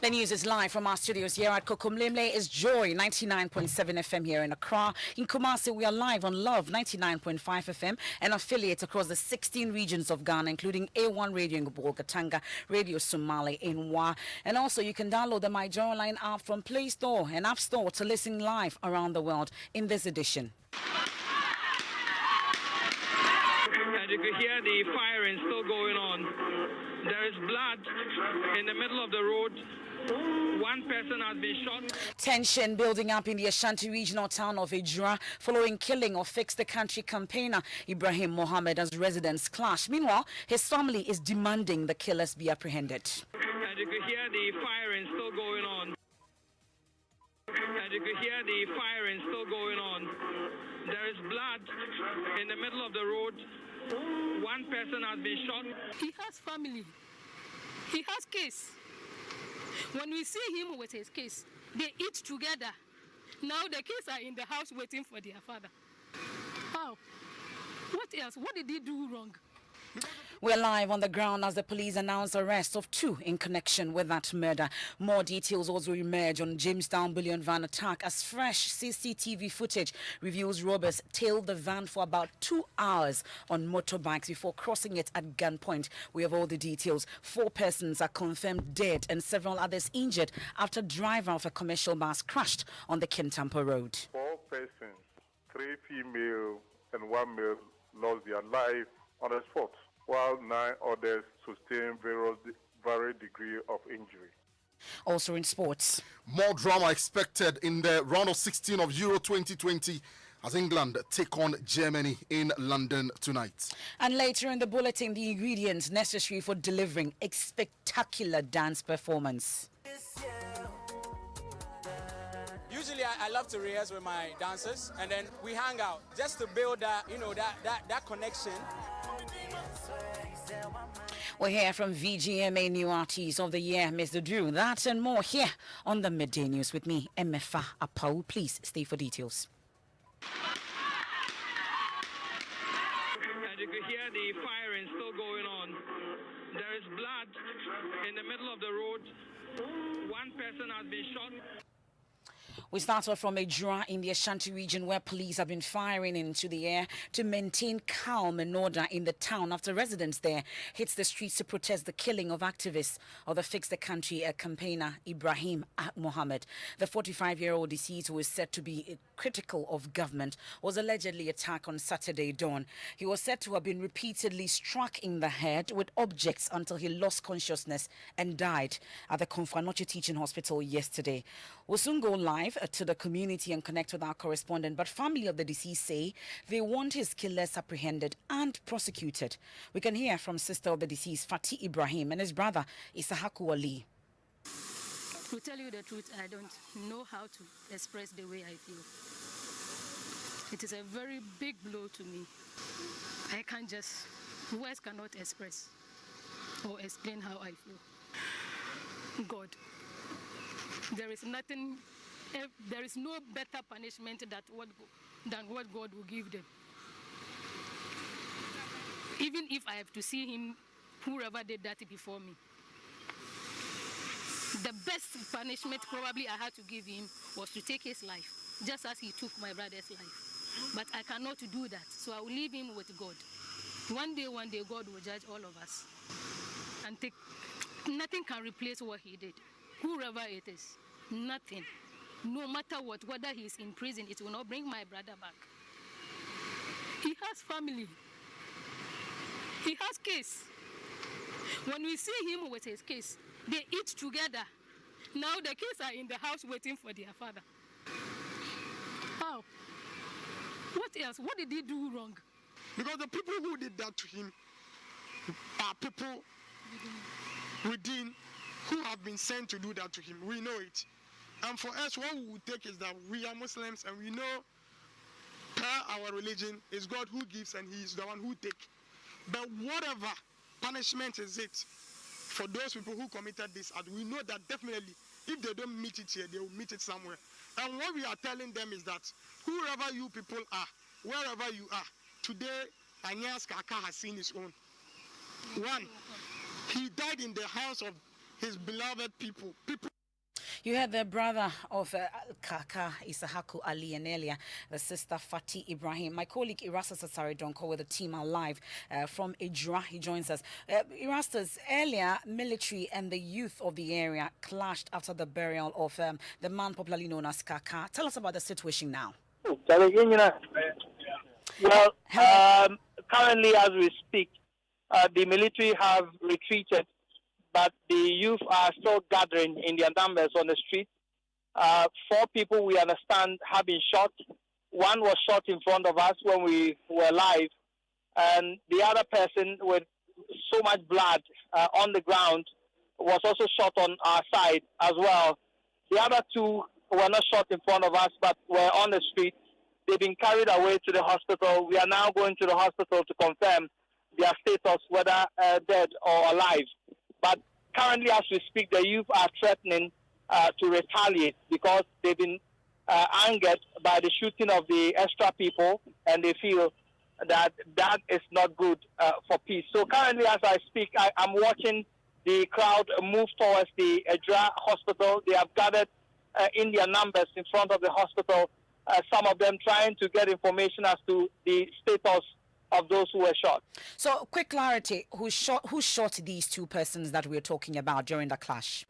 The news is live from our studios here at Kokomlemle. Is Joy99.7 FM here in Accra. In Kumasi, we are live on Love 99.5 FM and affiliates across the 16 regions of Ghana, including A1 Radio in Bolgatanga, Radio Somali in Wa. And also, you can download the My Joy Online app from Play Store and App Store to listen live around the world in this edition. And you can hear the firing still going on. There is blood in the middle of the road. One person has been shot. Tension building up in the Ashanti regional town of Ejura following killing of Fix the Country campaigner Ibrahim Mohammed as residents clash. Meanwhile, his family is demanding the killers be apprehended. And you can hear the firing still going on. And you can hear the firing still going on. There is blood in the middle of the road. One person has been shot. He has family. He has kids. When we see him with his kids, they eat together. Now the kids are in the house waiting for their father. How? What else? What did he do wrong? We're live on the ground as the police announce arrest of 2 in connection with that murder. More details also emerge on Jamestown Bullion van attack as fresh CCTV footage reveals robbers tailed the van for about 2 hours on motorbikes before crossing it at gunpoint. We have all the details. 4 persons are confirmed dead and several others injured after driver of a commercial bus crashed on the Kintampo Road. 4 persons, 3 female and 1 male, lost their life on the spot, while 9 others sustained varied degree of injury. Also in sports, more drama expected in the round of 16 of Euro 2020 as England take on Germany in London tonight. And later in the bulletin, the ingredients necessary for delivering a spectacular dance performance. Usually I love to rehearse with my dancers and then we hang out just to build that, that connection. We'll hear from VGMA New Artist of the Year, Mr. Drew. That and more here on the Midday News with me, Emefa Apau. Please stay for details. And you can hear the firing still going on. There is blood in the middle of the road. One person has been shot. We start off from Ejura in the Ashanti region where police have been firing into the air to maintain calm and order in the town after residents there hit the streets to protest the killing of activists of the Fix the Country campaigner Ibrahim Mohammed. The 45-year-old deceased, who is said to be critical of government, was allegedly attacked on Saturday dawn. He was said to have been repeatedly struck in the head with objects until he lost consciousness and died at the Konfanoche Teaching Hospital yesterday. We'll soon go live to the community and connect with our correspondent, but family of the deceased say they want his killers apprehended and prosecuted. We can hear from sister of the deceased, Fatih Ibrahim, and his brother, Isahaku Ali. To tell you the truth, I don't know how to express the way I feel. It is a very big blow to me. I can't just, words cannot express or explain how I feel. God, there is nothing. There is no better punishment than what God will give them. Even if I have to see him, whoever did that before me. The best punishment probably I had to give him was to take his life, just as he took my brother's life. But I cannot do that, so I will leave him with God. One day, God will judge all of us. And nothing can replace what he did. Whoever it is, nothing. No matter what, whether he's in prison, it will not bring my brother back. He has family. He has kids. When we see him with his kids, they eat together. Now the kids are in the house waiting for their father. How? What else? What did he do wrong? Because the people who did that to him are people within who have been sent to do that to him. We know it. And for us, what we would take is that we are Muslims and we know per our religion is God who gives and he is the one who takes. But whatever punishment is it for those people who committed this act, we know that definitely if they don't meet it here, they will meet it somewhere. And what we are telling them is that whoever you people are, wherever you are, today Anyas Kaka has seen his own. One, he died in the house of his beloved people You had the brother of Kaka Isahaku Ali and earlier the sister Fatih Ibrahim. My colleague Erastus Asaridonko with the team are live from Ijra. He joins us. Erastus, earlier military and the youth of the area clashed after the burial of the man popularly known as Kaka. Tell us about the situation now. Well, currently as we speak, the military have retreated, but the youth are still gathering in their numbers on the street. 4 people, we understand, have been shot. One was shot in front of us when we were live, and the other person with so much blood on the ground was also shot on our side as well. The other 2 were not shot in front of us, but were on the street. They've been carried away to the hospital. We are now going to the hospital to confirm their status, whether dead or alive. But currently, as we speak, the youth are threatening to retaliate because they've been angered by the shooting of the extra people, and they feel that that is not good for peace. So currently, as I speak, I'm watching the crowd move towards the Ejra hospital. They have gathered in their numbers in front of the hospital, some of them trying to get information as to the status of those who were shot. So, quick clarity, who shot these 2 persons that we're talking about during the clash?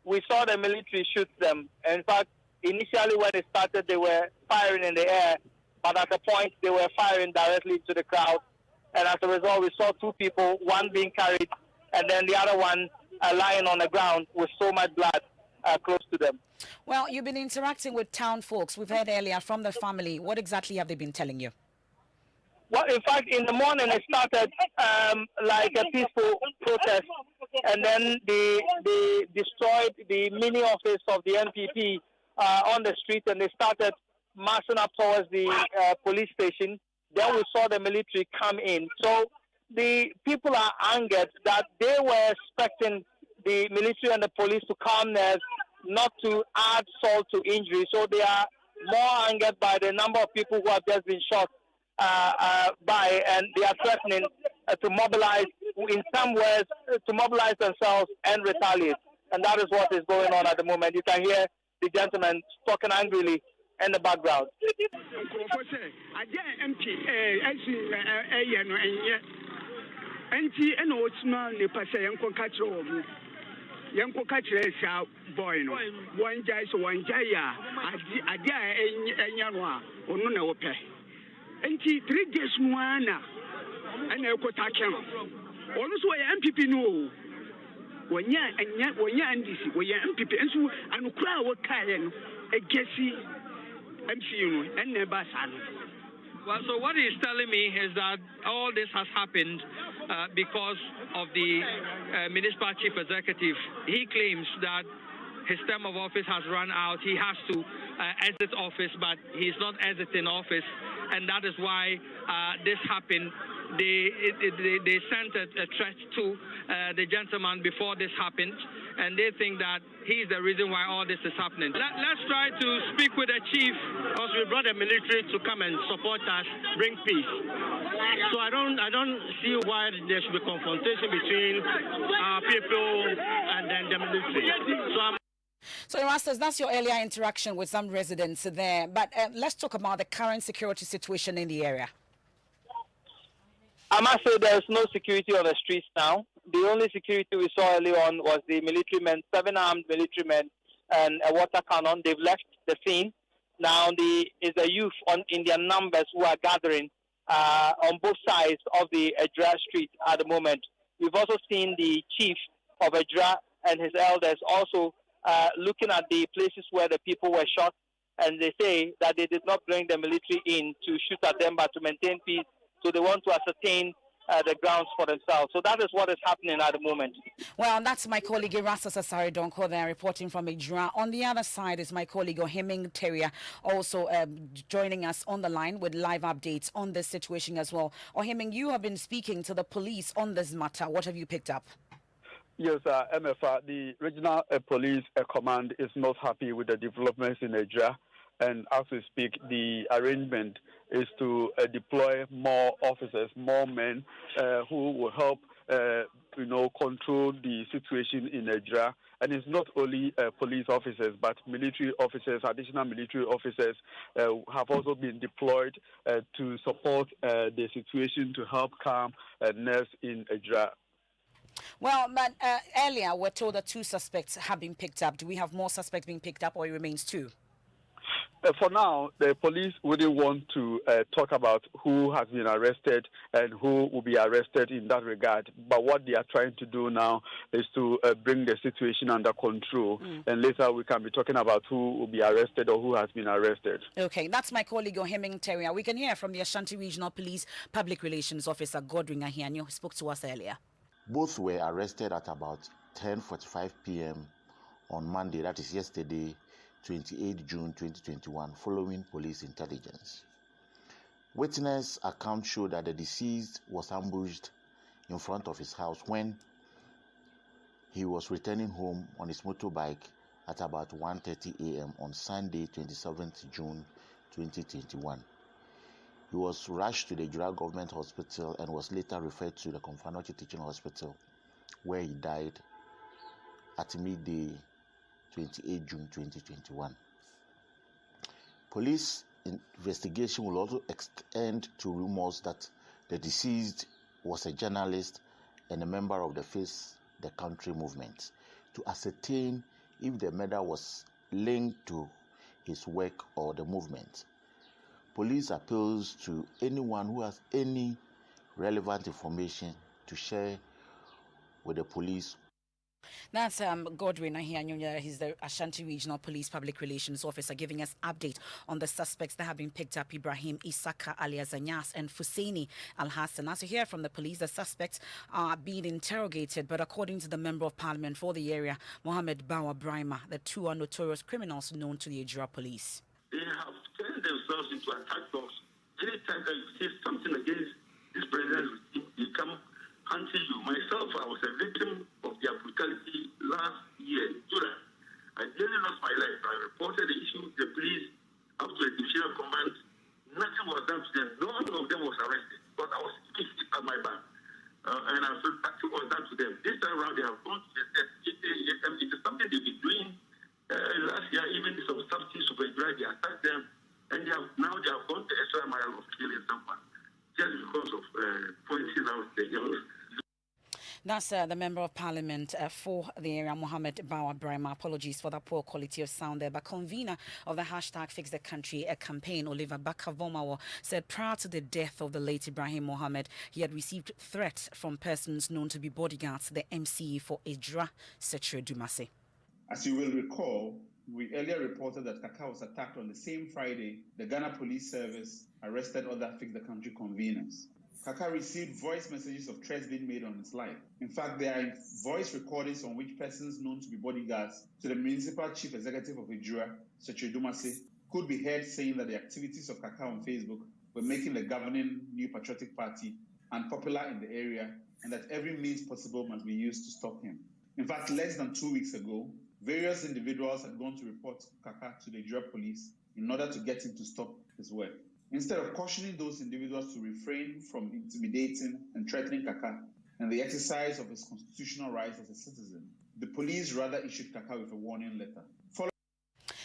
We saw the military shoot them. In fact, initially when it started, they were firing in the air, but at a point they were firing directly into the crowd. And as a result, we saw 2 people, one being carried, and then the other one lying on the ground with so much blood close to them. Well, you've been interacting with town folks. We've heard earlier from the family. What exactly have they been telling you? Well, in fact, in the morning it started like a peaceful protest, and then they destroyed the mini office of the NPP on the street, and they started marching up towards the police station. Then we saw the military come in. So the people are angered that they were expecting the military and the police to calm nerves, not to add salt to injury. So they are more angered by the number of people who have just been shot and they are threatening to mobilize, in some ways, to mobilize themselves and retaliate. And that is what is going on at the moment. You can hear the gentleman talking angrily in the background. Yanko kachire sa boy no one jai so one jaya adia enya no a onu na wo pe enti 3 days mu ana ana ekota ken onu so ya MPP no wonya NDC wonya MPP enso anukura wo kae no egesi MCU no enne ba sa no. Well, so what he's telling me is that all this has happened because of the municipal chief executive. He claims that his term of office has run out. He has to exit office, but he's not exiting office, and that is why this happened. They sent a threat to the gentleman before this happened, and they think that he's the reason why all this is happening. Let's try to speak with the chief, because we brought the military to come and support us, bring peace. So I don't see why there should be confrontation between our people and then the military. So, Erastus, that's your earlier interaction with some residents there. But let's talk about the current security situation in the area. I must say there's no security on the streets now. The only security we saw early on was the military men, 7 armed military men and a water cannon. They've left the scene. Now is the youth in their numbers who are gathering on both sides of the Ejra street at the moment. We've also seen the chief of Ejra and his elders also looking at the places where the people were shot, and they say that they did not bring the military in to shoot at them but to maintain peace. So they want to ascertain the grounds for themselves. So that is what is happening at the moment. Well, that's my colleague Erastus Asaridonko there reporting from Ejra. On the other side is my colleague Oheming Terrier also joining us on the line with live updates on this situation as well. Oheming, you have been speaking to the police on this matter. What have you picked up? Yes, MFR, the regional police command is not happy with the developments in Ejra. And as we speak, the arrangement is to deploy more officers, more men who will help, control the situation in Ejra And it's not only police officers, but military officers, additional military officers have also been deployed to support the situation to help calm nerves in Ejura. Well, but earlier we're told that 2 suspects have been picked up. Do we have more suspects being picked up, or it remains 2? For now, the police wouldn't want to talk about who has been arrested and who will be arrested in that regard. But what they are trying to do now is to bring the situation under control. And later we can be talking about who will be arrested or who has been arrested. Okay, that's my colleague Oheming Teria. We can hear from the Ashanti Regional Police Public Relations Officer Godwin Ahianyo, who spoke to us earlier. Both were arrested at about 10:45 p.m. on Monday, that is yesterday, 28 June 2021, following police intelligence. Witness accounts show that the deceased was ambushed in front of his house when he was returning home on his motorbike at about 1:30 a.m. on Sunday, 27th June 2021. He was rushed to the Ejura Government Hospital and was later referred to the Komfanochi Teaching Hospital, where he died at midday, 28 June 2021. Police investigation will also extend to rumors that the deceased was a journalist and a member of the Face the Country movement to ascertain if the murder was linked to his work or the movement. Police appeals to anyone who has any relevant information to share with the police. That's Godwin Ahianyo. He's the Ashanti Regional Police Public Relations Officer, giving us update on the suspects that have been picked up: Ibrahim Isaka alias Anyas and Fusaini Al-Hassan. As you hear from the police, the suspects are being interrogated, but according to the Member of Parliament for the area, Mohammed Bawa Brahima, the 2 are notorious criminals known to the Ejura police. They have turned themselves into attack dogs. Anytime that you say something against this president, they come hunting you. Myself, I was a victim of their brutality last year in July. I nearly lost my life. I reported the issue to the police up to the divisional command. Nothing was done to them. None of them was arrested. But I was hit at my back. And I said, nothing was done to them. This time around, they have gone to the test. It is something they've been doing. Last year, even some substance super dry, they attacked them, and they have gone the extra mile of killing someone just because of pointing out the young. That's the Member of Parliament for the area, Mohammed Bawa Brahima. Apologies for the poor quality of sound there. But convener of the hashtag Fix the Country campaign, Oliver Bakavomawo, said prior to the death of the late Ibrahim Mohammed, he had received threats from persons known to be bodyguards to the MCE for Ejura, Setche Dumase. As you will recall, we earlier reported that Kaka was attacked on the same Friday. The Ghana Police Service arrested other Fix the Country conveners. Kaka received voice messages of threats being made on his life. In fact, there are voice recordings on which persons known to be bodyguards to the Municipal Chief Executive of Ejura, Setche Dumase, could be heard saying that the activities of Kaka on Facebook were making the governing New Patriotic Party unpopular in the area and that every means possible must be used to stop him. In fact, less than 2 weeks ago, various individuals had gone to report Kaka to the Ejura police in order to get him to stop his work. Instead of cautioning those individuals to refrain from intimidating and threatening Kaka and the exercise of his constitutional rights as a citizen, the police rather issued Kaka with a warning letter.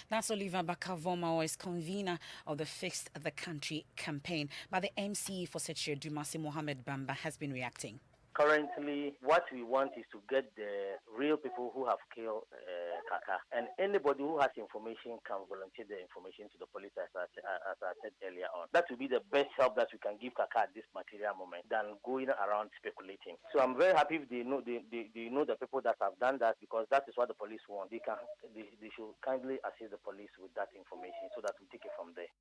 That's Oliver Bakavoma, is convener of the Fix the Country campaign. But the MC for Setche Dumase, Mohammed Bamba, has been reacting. Currently, what we want is to get the real people who have killed Kaka. And anybody who has information can volunteer the information to the police, as I said earlier on. That will be the best help that we can give Kaka at this material moment than going around speculating. So I'm very happy if they know the people that have done that, because that is what the police want. They should kindly assist the police with that information so that we take it from there.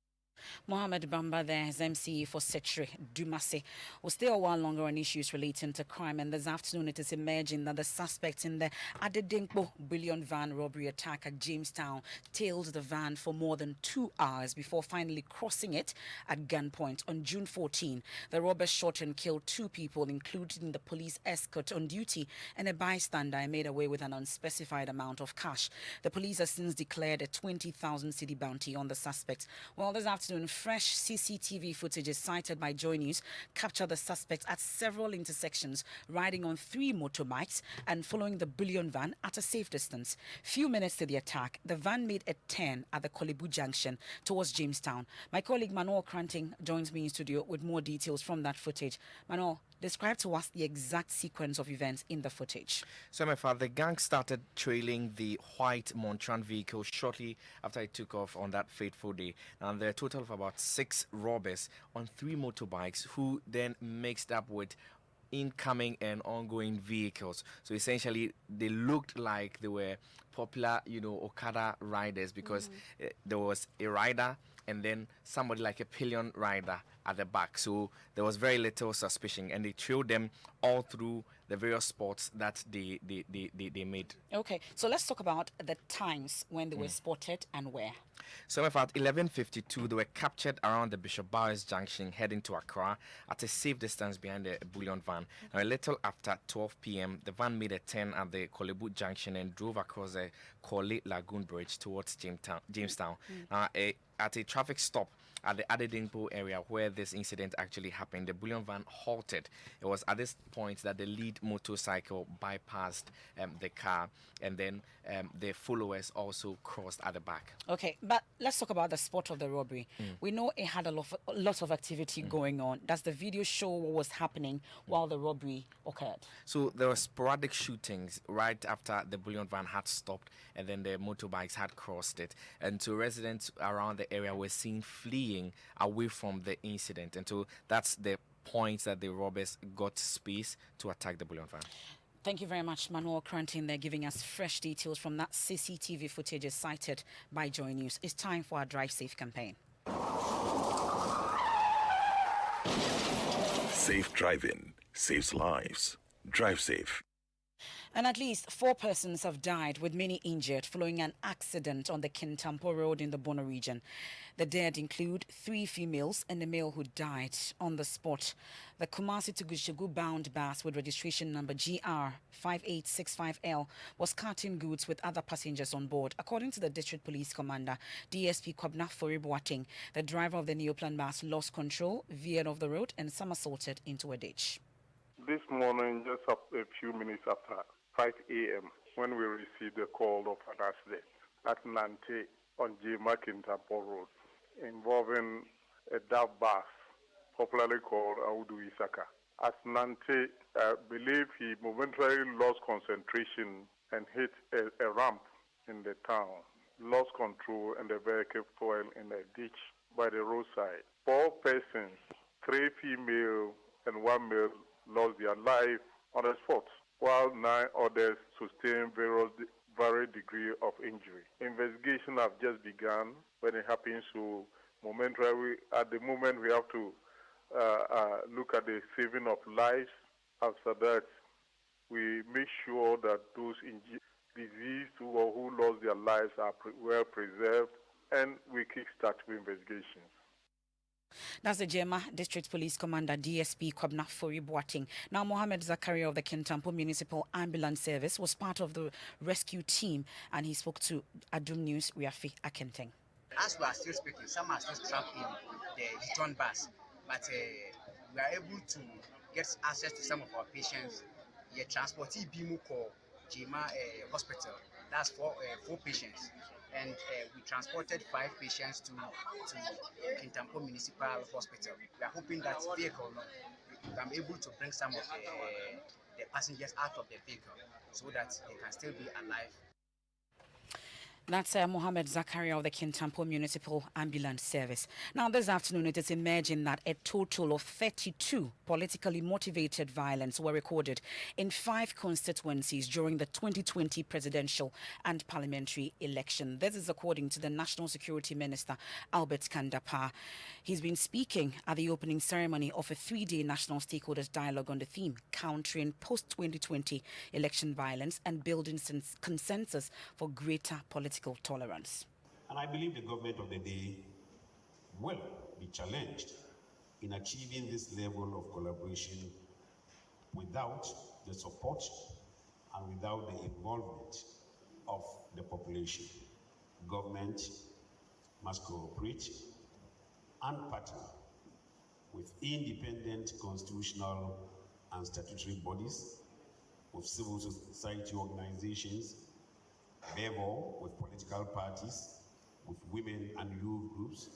Mohammed Bamba there is MC for Setche Dumase. We'll stay a while longer on issues relating to crime, and this afternoon it is emerging that the suspect in the Adedinkpo bullion van robbery attack at Jamestown tailed the van for more than 2 hours before finally crossing it at gunpoint. On June 14, the robbers shot and killed 2 people, including the police escort on duty and a bystander, and made away with an unspecified amount of cash. The police have since declared a 20,000 cedi bounty on the suspect. Well, this afternoon afternoon, fresh CCTV footage is cited by Joy News captured the suspects at several intersections, riding on 3 motorbikes and following the bullion van at a safe distance. Few minutes to the attack, the van made a turn at the Kolebu Junction towards Jamestown. My colleague Manuel Cranting joins me in studio with more details from that footage. Manuel, describe to us the exact sequence of events in the footage. So, my father, the gang started trailing the white Montran vehicle shortly after it took off on that fateful day. And there are a total of about 6 robbers on 3 motorbikes who then mixed up with incoming and ongoing vehicles. So essentially, they looked like they were popular, Okada riders, because there was a rider and then somebody like a pillion rider at the back. So there was very little suspicion, and they trailed them all through the various spots that they made. Okay, so let's talk about the times when they were spotted and where. So at 11:52, they were captured around the Bishop Bowers Junction heading to Accra at a safe distance behind the bullion van. Now, a little after 12 p.m., the van made a turn at the Kolebu Junction and drove across the Korle Lagoon Bridge towards Jamestown. Now, at a traffic stop at the Adedingbo area where this incident actually happened, the bullion van halted. It was at this point that the lead motorcycle bypassed the car, and then the followers also crossed at the back. Okay, but let's talk about the spot of the robbery. We know it had a lot of activity going on. Does the video show what was happening while the robbery occurred? So there were sporadic shootings right after the bullion van had stopped, and then the motorbikes had crossed it. And so residents around the area were seen fleeing away from the incident. And so that's the point that the robbers got space to attack the bullion van. Thank you very much, Manuel Cranting, there giving us fresh details from that CCTV footage cited by Joy News. It's time for our Drive Safe campaign. Safe driving saves lives. Drive safe. And at least 4 persons have died, with many injured, following an accident on the Kintampo Road in the Bono region. The dead include 3 females and a male who died on the spot. The Kumasi to Gushugu bound bus with registration number GR5865L was carting goods with other passengers on board. According to the District Police Commander, DSP Kwabna Foribuating, the driver of the Neoplan bus lost control, veered off the road and somersaulted into a ditch. This morning, just a few minutes after 5 a.m., when we received a call of an accident at Nante on J. Kintampo Road involving a DAF bus, popularly called Audu Isaka. At Nante, I believe he momentarily lost concentration and hit a ramp in the town, lost control, and the vehicle fell in a ditch by the roadside. 4 persons, 3 female and 1 male, lost their life on the spot, while 9 others sustained varied degree of injury. Investigation have just begun when it happens, so momentarily, at the moment, we have to look at the saving of lives. After that, we make sure that those diseased who lost their lives are well preserved, and we kickstart investigations. That's the Jema District Police Commander DSP Kwabna Foribuating. Now, Mohammed Zakaria of the Kintampo Municipal Ambulance Service was part of the rescue team, and he spoke to Adum News Riafi Akenteng. As we are still speaking, some are still trapped in the return bus, but we are able to get access to some of our patients. We transported Bimuko Jema Hospital. That's 4 patients. And we transported 5 patients to Kintampo Municipal Hospital. We are hoping that vehicle we can be able to bring some of the passengers out of the vehicle so that they can still be alive. That's Mohammed Zakaria of the Kintampo Municipal Ambulance Service. Now, this afternoon, it is emerging that a total of 32 politically motivated violence were recorded in 5 constituencies during the 2020 presidential and parliamentary election. This is according to the National Security Minister, Albert Kandapa. He's been speaking at the opening ceremony of a 3-day national stakeholders dialogue on the theme, countering post-2020 election violence and building consensus for greater political tolerance. And I believe the government of the day will be challenged in achieving this level of collaboration without the support and without the involvement of the population. Government must cooperate and partner with independent constitutional and statutory bodies, with civil society organizations, therefore with political parties, with women and youth groups,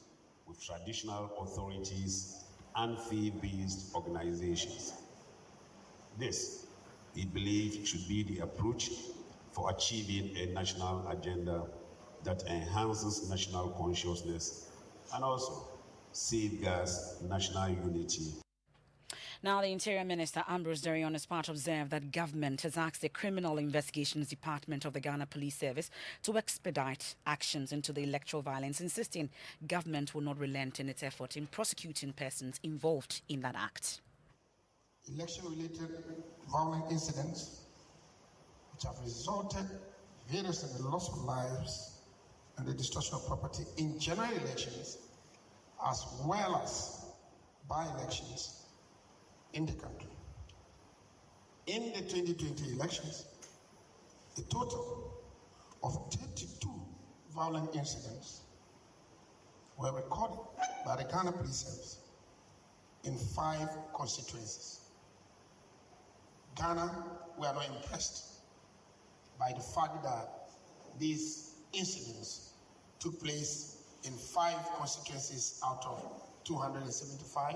with traditional authorities and faith-based organizations. This, we believe, should be the approach for achieving a national agenda that enhances national consciousness and also safeguards national unity. Now, the Interior Minister Ambrose Derry on his part observed that government has asked the Criminal Investigations Department of the Ghana Police Service to expedite actions into the electoral violence, insisting government will not relent in its effort in prosecuting persons involved in that act. Election-related violent incidents which have resulted variously in the loss of lives and the destruction of property in general elections as well as by-elections in the country. In the 2020 elections, a total of 32 violent incidents were recorded by the Ghana Police Service in 5 constituencies. Ghana, we are not impressed by the fact that these incidents took place in 5 constituencies out of 275.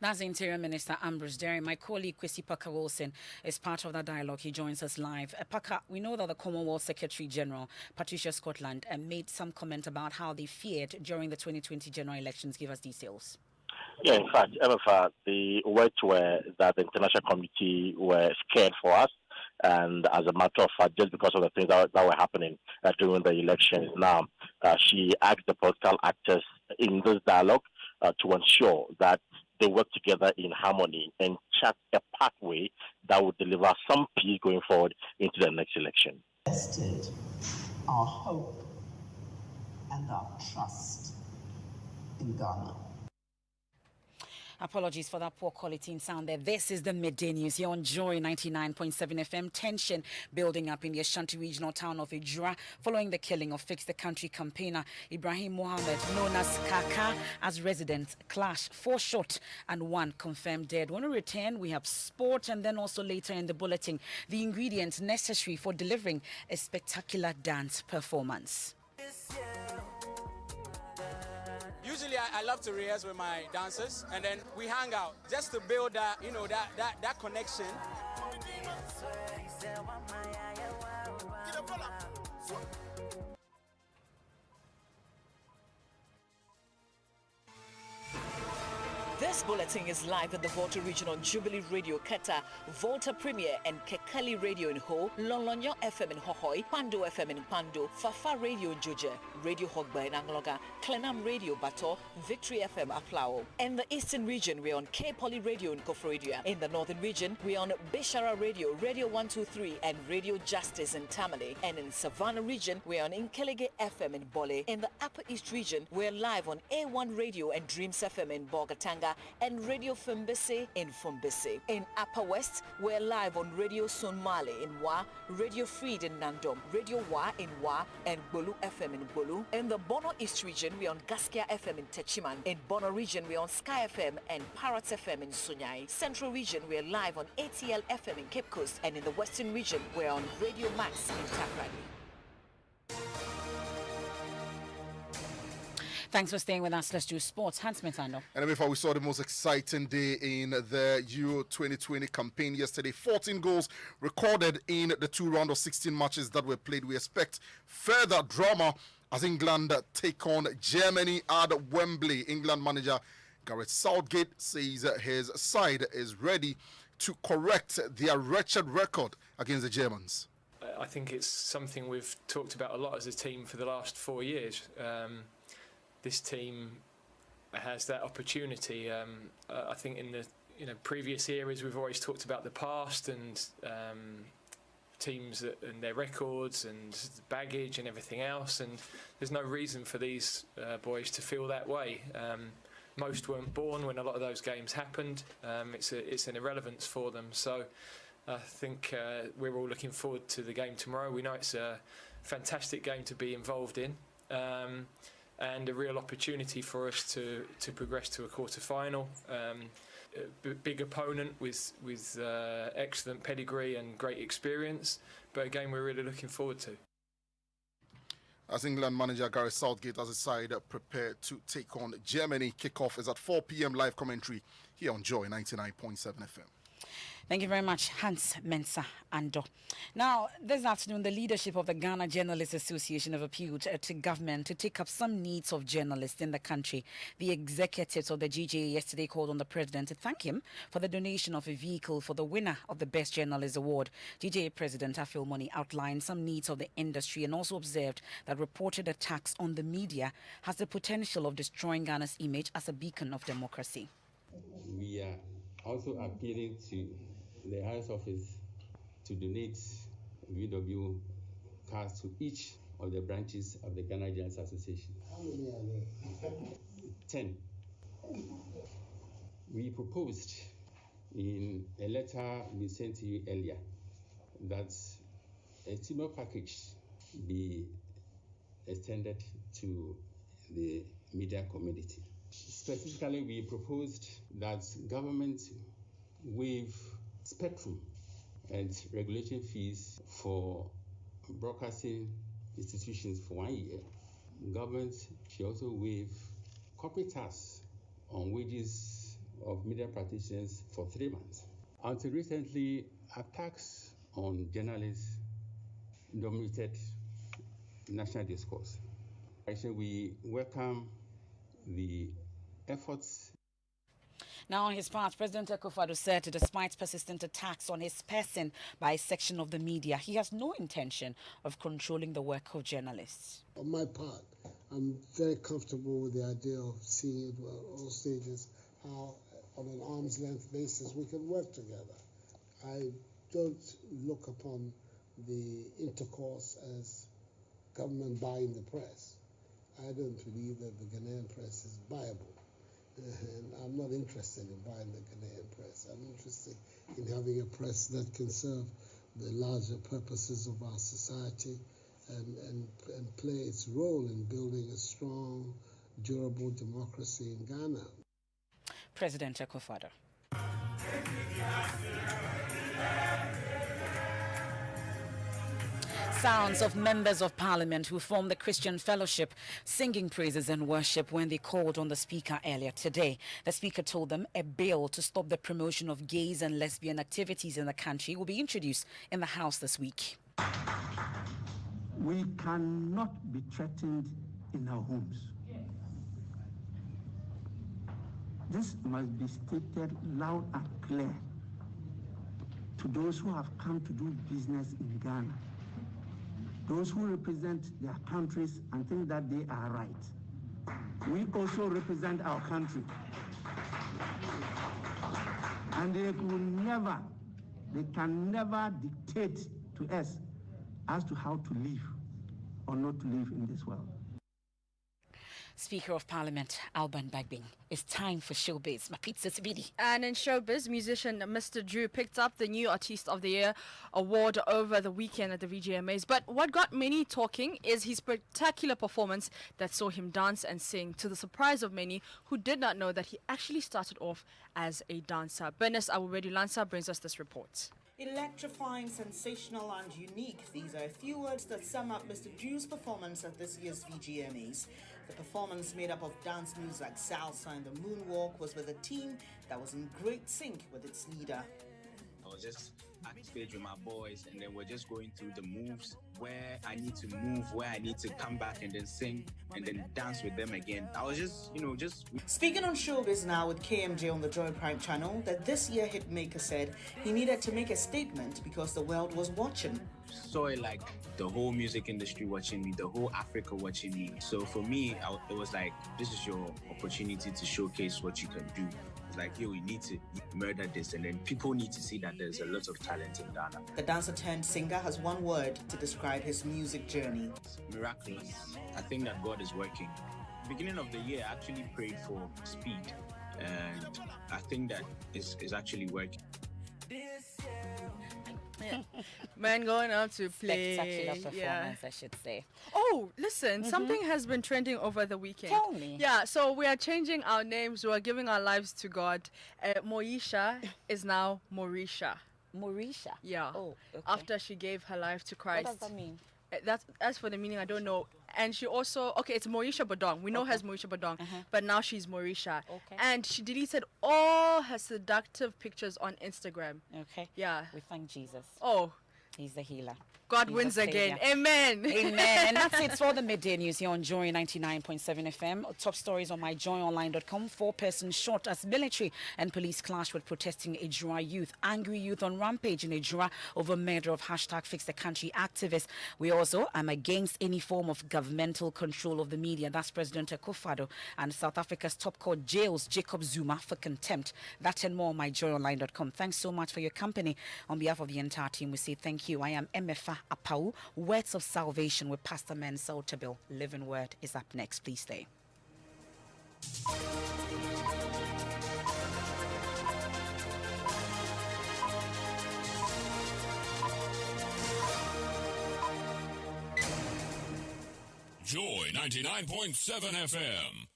That's the Interior Minister Ambrose Derry. My colleague Kwesi Parker Wilson is part of that dialogue. He joins us live. Parker, we know that the Commonwealth Secretary General, Patricia Scotland, made some comment about how they feared during the 2020 general elections. Give us details. Yeah, in fact, the words were that the international community were scared for us. And as a matter of fact, just because of the things that were happening during the elections, now she asked the political actors in this dialogue to ensure that they work together in harmony and chart a pathway that would deliver some peace going forward into the next election. Invested our hope and our trust in Ghana. Apologies for that poor quality in sound there. This is the Midday News here on Joy 99.7 FM. Tension building up in the Ashanti regional town of Ijura following the killing of Fix the Country campaigner Ibrahim Mohammed, known as Kaka, as residents clash. 4 shot and 1 confirmed dead. When we return, we have sport, and then also later in the bulletin, the ingredients necessary for delivering a spectacular dance performance. Usually I love to rehearse with my dancers, and then we hang out just to build that, that connection. This bulletin is live at the Volta region on Jubilee Radio Keta, Volta Premier and Kekali Radio in Ho, Lolonyo FM in Hohoi, Pando FM in Pando, Fafa Radio in Joje, Radio Hogba in Angloga, Klenam Radio Bato, Victory FM Aplao. In the Eastern region, we're on K-Poly Radio in Kofrodia. In the Northern region, we're on Bishara Radio, Radio 123 and Radio Justice in Tamale. And in Savannah region, we're on Inkelege FM in Bole. In the Upper East region, we're live on A1 Radio and Dreams FM in Bogatanga and Radio Fumbese in Fumbese. In Upper West, we're live on Radio Sonmale in Wa, Radio Freed in Nandom, Radio Wa in Wa, and Bolu FM in Bolu. In the Bono East region, we're on Gaskia FM in Techiman. In Bono region, we're on Sky FM and Parrots FM in Sunyai. Central region, we're live on ATL FM in Cape Coast. And in the Western region, we're on Radio Max in Takrady. Thanks for staying with us. Let's do sports. Hans Metando. And before we saw the most exciting day in the Euro 2020 campaign yesterday, 14 goals recorded in the 2 round of 16 matches that were played. We expect further drama as England take on Germany at Wembley. England manager Gareth Southgate says his side is ready to correct their wretched record against the Germans. I think it's something we've talked about a lot as a team for the last 4 years. This team has that opportunity. I think in the previous eras we've always talked about the past and teams and their records and baggage and everything else, and there's no reason for these boys to feel that way. Most weren't born when a lot of those games happened. It's an irrelevance for them. So I think we're all looking forward to the game tomorrow. We know it's a fantastic game to be involved in. and a real opportunity for us to progress to a quarter-final. Big opponent with excellent pedigree and great experience, but a game we're really looking forward to. As England manager Gareth Southgate has his side prepared to take on Germany. Kickoff is at 4 p.m. live commentary here on Joy 99.7 FM. Thank you very much, Hans Mensah Ando. Now, this afternoon, the leadership of the Ghana Journalists Association have appealed to government to take up some needs of journalists in the country. The executives of the GJA yesterday called on the president to thank him for the donation of a vehicle for the winner of the Best Journalist Award. GJA President Afil Money outlined some needs of the industry and also observed that reported attacks on the media has the potential of destroying Ghana's image as a beacon of democracy. We are also appealing to the House Office to donate VW cars to each of the branches of the Ghana Journalists Association. How many are there? 10. We proposed in a letter we sent to you earlier that a similar package be extended to the media community. Specifically, we proposed that government waive spectrum and regulation fees for broadcasting institutions for 1 year. Government should also waive corporate tax on wages of media practitioners for 3 months. Until recently, attacks on journalists dominated national discourse. Actually, we welcome the efforts. Now, on his part, President Akufo-Addo said despite persistent attacks on his person by a section of the media, he has no intention of controlling the work of journalists. On my part, I'm very comfortable with the idea of seeing at all stages how, on an arm's length basis, we can work together. I don't look upon the intercourse as government buying the press. I don't believe that the Ghanaian press is viable. And I'm not interested in buying the Ghanaian press. I'm interested in having a press that can serve the larger purposes of our society and play its role in building a strong, durable democracy in Ghana. President Akufo-Addo. Sounds of members of parliament who form the Christian Fellowship singing praises and worship when they called on the speaker earlier today. The speaker told them a bill to stop the promotion of gays and lesbian activities in the country will be introduced in the House this week. We cannot be threatened in our homes. This must be stated loud and clear to those who have come to do business in Ghana. Those who represent their countries and think that they are right. We also represent our country. And they can never dictate to us as to how to live or not to live in this world. Speaker of Parliament Alban Bagbing. It's time for showbiz. Mapitsa Sibidi. And in showbiz, musician Mr. Drew picked up the New Artist of the Year award over the weekend at the VGMAs. But what got many talking is his spectacular performance that saw him dance and sing, to the surprise of many who did not know that he actually started off as a dancer. Bernice Awuredu Lanza brings us this report. Electrifying, sensational and unique. These are a few words that sum up Mr. Drew's performance at this year's VGMAs. The performance, made up of dance moves like salsa and the moonwalk, was with a team that was in great sync with its leader. I was just at stage with my boys, and then we're just going through the moves, where I need to move, where I need to come back and then sing and then dance with them again. I was just. Speaking on showbiz now with KMJ on the Joy Prime channel, that this year hitmaker said he needed to make a statement because the world was watching. Saw it like the whole music industry watching me, the whole Africa watching me. So for me, it was like, this is your opportunity to showcase what you can do. It's like, yo, we need to murder this, and then people need to see that there's a lot of talent in Ghana. The dancer turned singer has one word to describe his music journey. Miraculous. I think that God is working. Beginning of the year, I actually prayed for speed, and I think that is actually working. Man going out to play. Spectacular performance, I should say. Oh, listen, something has been trending over the weekend. Tell me. Yeah, so we are changing our names. We are giving our lives to God. Moisha is now Morisha. Morisha? Yeah. Oh, okay. After she gave her life to Christ. What does that mean? As for the meaning, I don't know. And she also, it's Morisha Bodong. We know her as Morisha Bodong, but now she's Morisha. Okay. And she deleted all her seductive pictures on Instagram. Okay. Yeah. We thank Jesus. Oh. He's the healer. God He's wins the again. savior. Amen. Amen. And that's it for the midday news here on Joy 99.7 FM. Top stories on myjoyonline.com. 4-person shot as military and police clash with protesting Ejura youth. Angry youth on rampage in Ejura over murder of #Fix the Country activists. We also am against any form of governmental control of the media. That's President Akufo-Addo. And South Africa's top court jails Jacob Zuma for contempt. That and more on myjoyonline.com. Thanks so much for your company. On behalf of the entire team, we say thank you. I am MFA Apau. Words of Salvation with Pastor Mensel Tabil. Living Word is up next. Please stay. Joy 99.7 FM.